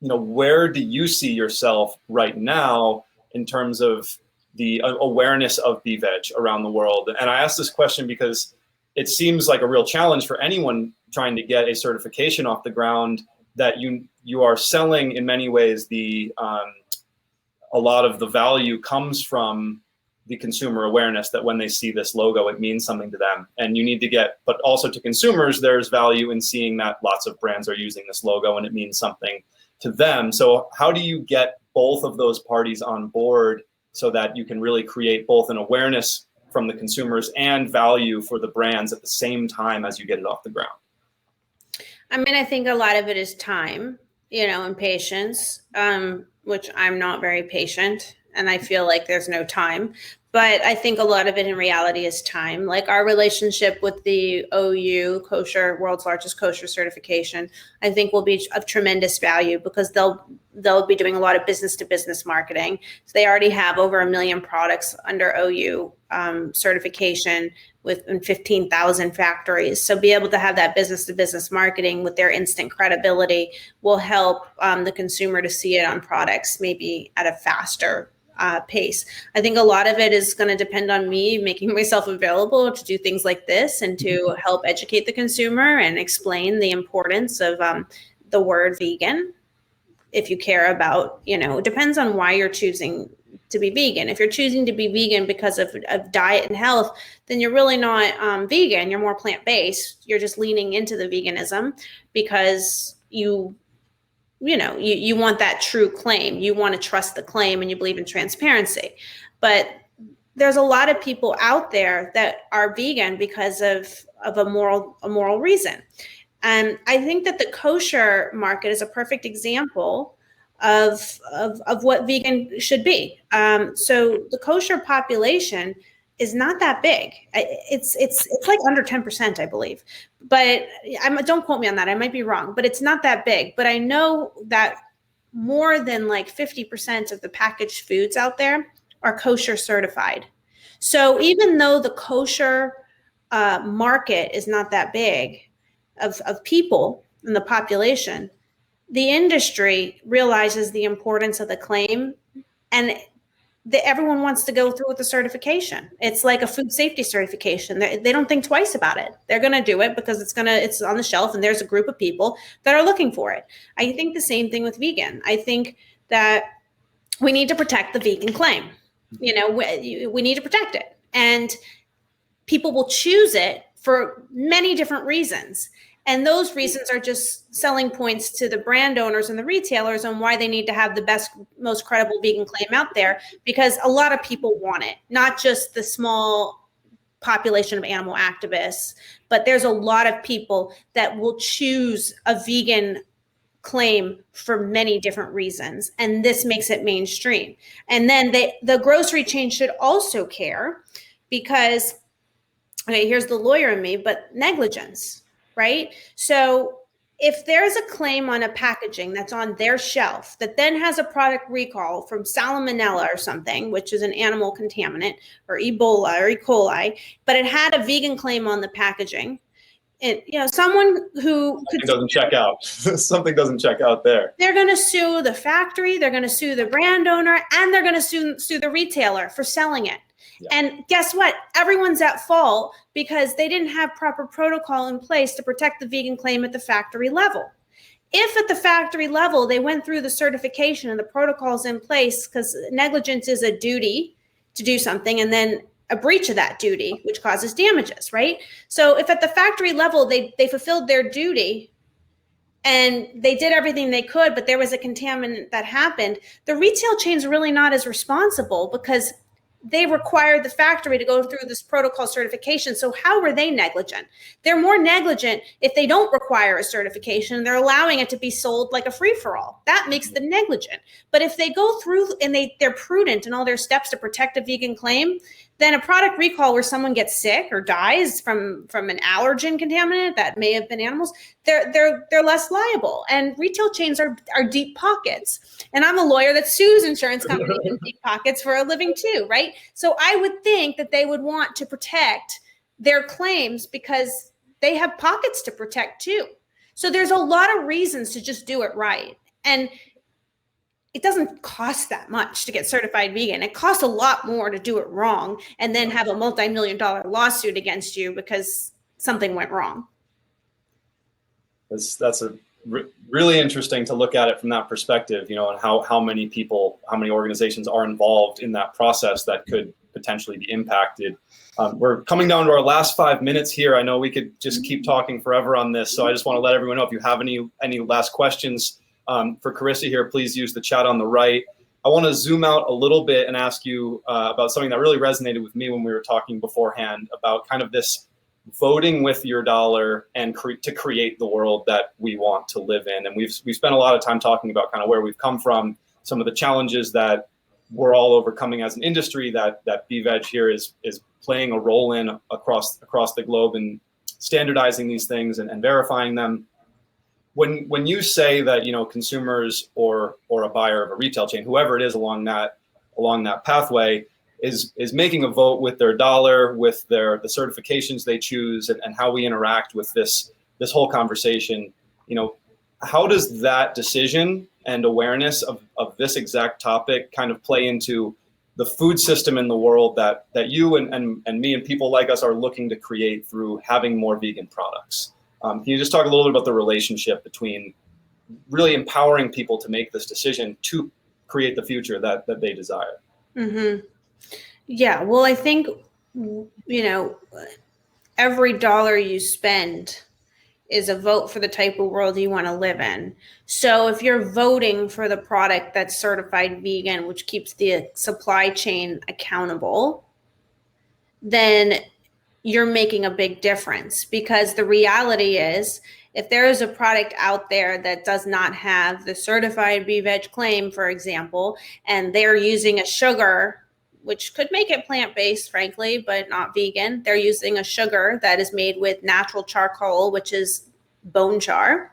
Where do you see yourself right now in terms of the awareness of Beveg around the world? And I ask this question because it seems like a real challenge for anyone trying to get a certification off the ground, that you are selling in many ways a lot of the value comes from the consumer awareness, that when they see this logo, it means something to them. And you need to but also to consumers, there's value in seeing that lots of brands are using this logo and it means something to them. So how do you get both of those parties on board so that you can really create both an awareness from the consumers and value for the brands at the same time as you get it off the ground? I mean, I think a lot of it is time, and patience, which I'm not very patient, and I feel like there's no time. But I think a lot of it in reality is time. Like our relationship with the OU kosher, world's largest kosher certification, I think will be of tremendous value because they'll be doing a lot of business to business marketing. So they already have over 1 million products under OU certification with 15,000 factories. So be able to have that business to business marketing with their instant credibility will help the consumer to see it on products maybe at a faster pace. I think a lot of it is going to depend on me making myself available to do things like this and to help educate the consumer and explain the importance of the word vegan. If you care about, it depends on why you're choosing to be vegan. If you're choosing to be vegan because of diet and health, then you're really not vegan. You're more plant-based. You're just leaning into the veganism because you want that true claim. You want to trust the claim and you believe in transparency. But there's a lot of people out there that are vegan because of a moral reason. And I think that the kosher market is a perfect example of what vegan should be. So the kosher population is not that big. It's like under 10%, I believe. But don't quote me on that. I might be wrong, but it's not that big. But I know that more than like 50% of the packaged foods out there are kosher certified. So even though the kosher market is not that big of people in the population, the industry realizes the importance of the claim, and everyone wants to go through with the certification. It's like a food safety certification. They don't think twice about it. They're going to do it because it's on the shelf and there's a group of people that are looking for it. I think the same thing with vegan. I think that we need to protect the vegan claim. We need to protect it. And people will choose it for many different reasons. And those reasons are just selling points to the brand owners and the retailers on why they need to have the best, most credible vegan claim out there, because a lot of people want it, not just the small population of animal activists, but there's a lot of people that will choose a vegan claim for many different reasons. And this makes it mainstream. And then the grocery chain should also care because, okay, here's the lawyer in me, but negligence. Right? So if there's a claim on a packaging that's on their shelf that then has a product recall from salmonella or something, which is an animal contaminant, or Ebola or E. coli, but it had a vegan claim on the packaging, someone who doesn't check out. Something doesn't check out there. They're going to sue the factory, they're going to sue the brand owner, and they're going to sue the retailer for selling it. Yeah. And guess what? Everyone's at fault because they didn't have proper protocol in place to protect the vegan claim at the factory level. If at the factory level, they went through the certification and the protocols in place, because negligence is a duty to do something and then a breach of that duty, which causes damages, right? So if at the factory level, they fulfilled their duty and they did everything they could, but there was a contaminant that happened, the retail chain's really not as responsible because they required the factory to go through this protocol certification. So how were they negligent? They're more negligent if they don't require a certification. They're allowing it to be sold like a free-for-all. That makes them negligent. But if they go through and they're prudent in all their steps to protect a vegan claim, then a product recall where someone gets sick or dies from an allergen contaminant that may have been animals, they're less liable. And retail chains are deep pockets. And I'm a lawyer that sues insurance companies in deep pockets for a living too, right? So I would think that they would want to protect their claims because they have pockets to protect too. So there's a lot of reasons to just do it right. And it doesn't cost that much to get certified vegan. It costs a lot more to do it wrong and then have a multi-million-dollar lawsuit against you because something went wrong. That's really interesting to look at it from that perspective, and how many people, how many organizations are involved in that process that could potentially be impacted. We're coming down to our last 5 minutes here. I know we could just keep talking forever on this, so I just want to let everyone know if you have any last questions for Carissa here, please use the chat on the right. I want to zoom out a little bit and ask you about something that really resonated with me when we were talking beforehand about kind of this voting with your dollar and to create the world that we want to live in. And we've spent a lot of time talking about kind of where we've come from, some of the challenges that we're all overcoming as an industry, that Beveg here is playing a role in across the globe and standardizing these things and verifying them. When you say that, consumers or a buyer of a retail chain, whoever it is along that pathway, is making a vote with their dollar, with the certifications they choose, and how we interact with this whole conversation, how does that decision and awareness of this exact topic kind of play into the food system in the world that you and me and people like us are looking to create through having more vegan products? Can you just talk a little bit about the relationship between really empowering people to make this decision to create the future that they desire? Mm-hmm. Yeah, well, I think, every dollar you spend is a vote for the type of world you want to live in. So if you're voting for the product that's certified vegan, which keeps the supply chain accountable, then you're making a big difference, because the reality is, if there is a product out there that does not have the certified Beveg claim, for example, and they're using a sugar, which could make it plant-based, frankly, but not vegan. They're using a sugar that is made with natural charcoal, which is bone char.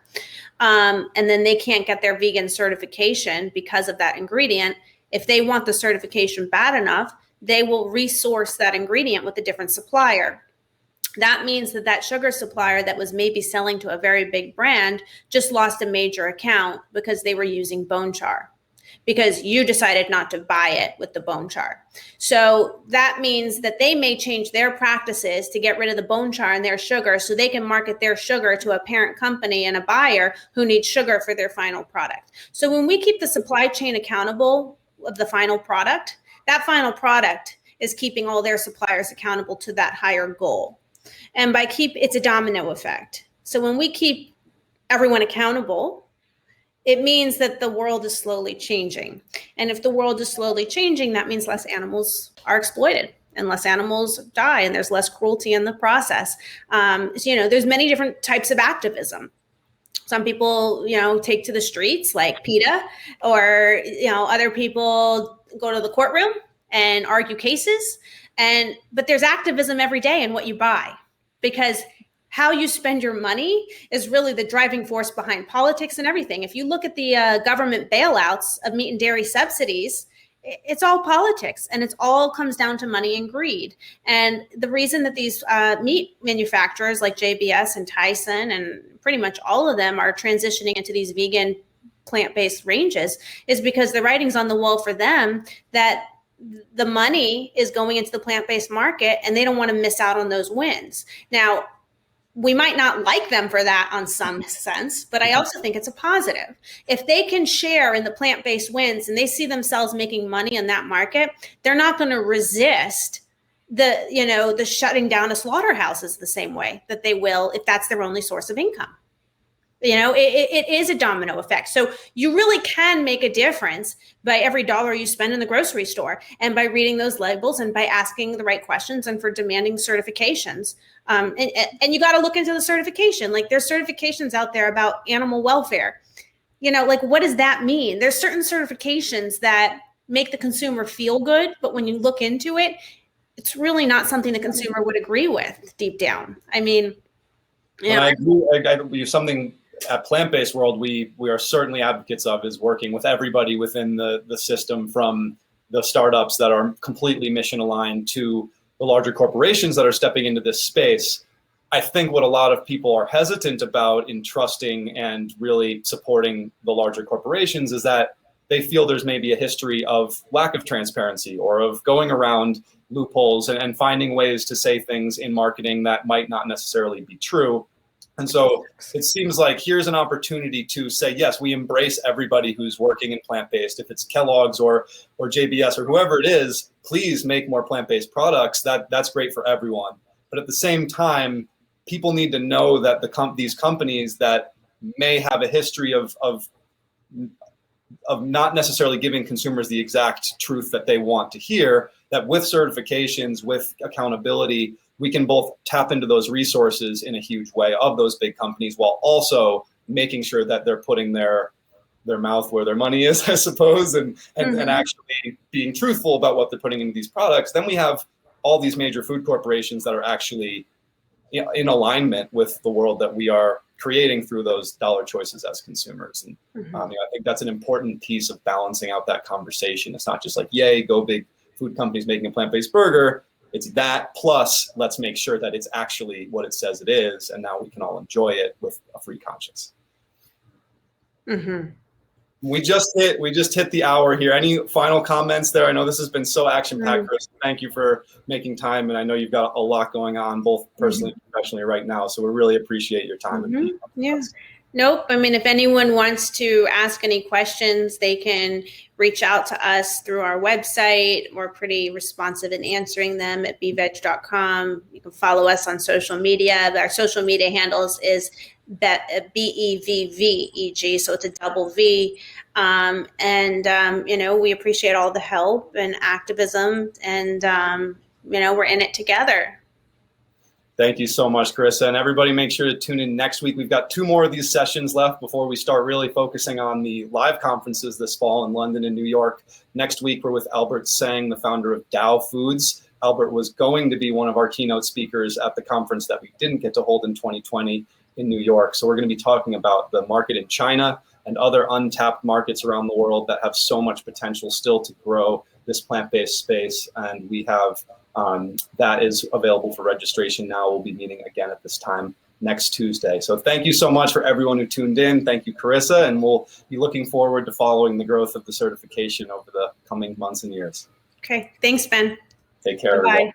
And then they can't get their vegan certification because of that ingredient. If they want the certification bad enough, they will resource that ingredient with a different supplier. That means that sugar supplier that was maybe selling to a very big brand just lost a major account because they were using bone char, because you decided not to buy it with the bone char. So that means that they may change their practices to get rid of the bone char in their sugar so they can market their sugar to a parent company and a buyer who needs sugar for their final product. So when we keep the supply chain accountable of the final product, that final product is keeping all their suppliers accountable to that higher goal. And it's a domino effect. So when we keep everyone accountable, it means that the world is slowly changing. And if the world is slowly changing, that means less animals are exploited and less animals die, and there's less cruelty in the process. There's many different types of activism. Some people, take to the streets like PETA, or, other people go to the courtroom and argue cases. But there's activism every day in what you buy, because how you spend your money is really the driving force behind politics and everything. If you look at the government bailouts of meat and dairy subsidies, it's all politics, and it all comes down to money and greed. And the reason that these meat manufacturers like JBS and Tyson and pretty much all of them are transitioning into these vegan plant-based ranges is because the writing's on the wall for them that the money is going into the plant-based market, and they don't want to miss out on those wins. Now, we might not like them for that on some sense, but I also think it's a positive. If they can share in the plant-based wins and they see themselves making money in that market, they're not going to resist the shutting down of slaughterhouses the same way that they will if that's their only source of income. It is a domino effect. So you really can make a difference by every dollar you spend in the grocery store, and by reading those labels, and by asking the right questions, and for demanding certifications. And you got to look into the certification. Like, there's certifications out there about animal welfare. What does that mean? There's certain certifications that make the consumer feel good, but when you look into it, it's really not something the consumer would agree with deep down. I mean, I agree. Something at Plant-Based World we are certainly advocates of is working with everybody within the system, from the startups that are completely mission aligned to the larger corporations that are stepping into this space. I think what a lot of people are hesitant about in trusting and really supporting the larger corporations is that they feel there's maybe a history of lack of transparency, or of going around loopholes and finding ways to say things in marketing that might not necessarily be true. And so it seems like here's an opportunity to say, yes, we embrace everybody who's working in plant-based. If it's Kellogg's or JBS or whoever it is, please make more plant-based products. That's great for everyone. But at the same time, people need to know that these companies that may have a history of not necessarily giving consumers the exact truth that they want to hear, that with certifications, with accountability, we can both tap into those resources in a huge way of those big companies, while also making sure that they're putting their their mouth where their money is, I suppose, and actually being truthful about what they're putting into these products. Then we have all these major food corporations that are actually, you know, in alignment with the world that we are creating through those dollar choices as consumers. And you know, I think that's an important piece of balancing out that conversation. It's not just like, yay, go big food companies making a plant-based burger. It's that plus let's make sure that it's actually what it says it is, and now we can all enjoy it with a free conscience. We just hit the hour here. Any final comments there? I know this has been so action-packed, Chris. Thank you for making time, and I know you've got a lot going on, both personally and professionally right now. So we really appreciate your time. Yeah. Nope. I mean, if anyone wants to ask any questions, they can reach out to us through our website. We're pretty responsive in answering them at beveg.com. You can follow us on social media. Our social media handles is BEVVEG, so it's a double V. You know, we appreciate all the help and activism, and you know, we're in it together. Thank you so much, Carissa. And everybody make sure to tune in next week. We've got 2 more of these sessions left before we start really focusing on the live conferences this fall in London and New York. Next week, we're with Albert Tseng, the founder of Dow Foods. Albert was going to be one of our keynote speakers at the conference that we didn't get to hold in 2020 in New York. So we're going to be talking about the market in China and other untapped markets around the world that have so much potential still to grow this plant-based space. And we have that is available for registration now. We'll be meeting again at this time next Tuesday. So thank you so much for everyone who tuned in. Thank you, Carissa, and we'll be looking forward to following the growth of the certification over the coming months and years. Okay. Thanks, Ben. Take care, Bye. everybody.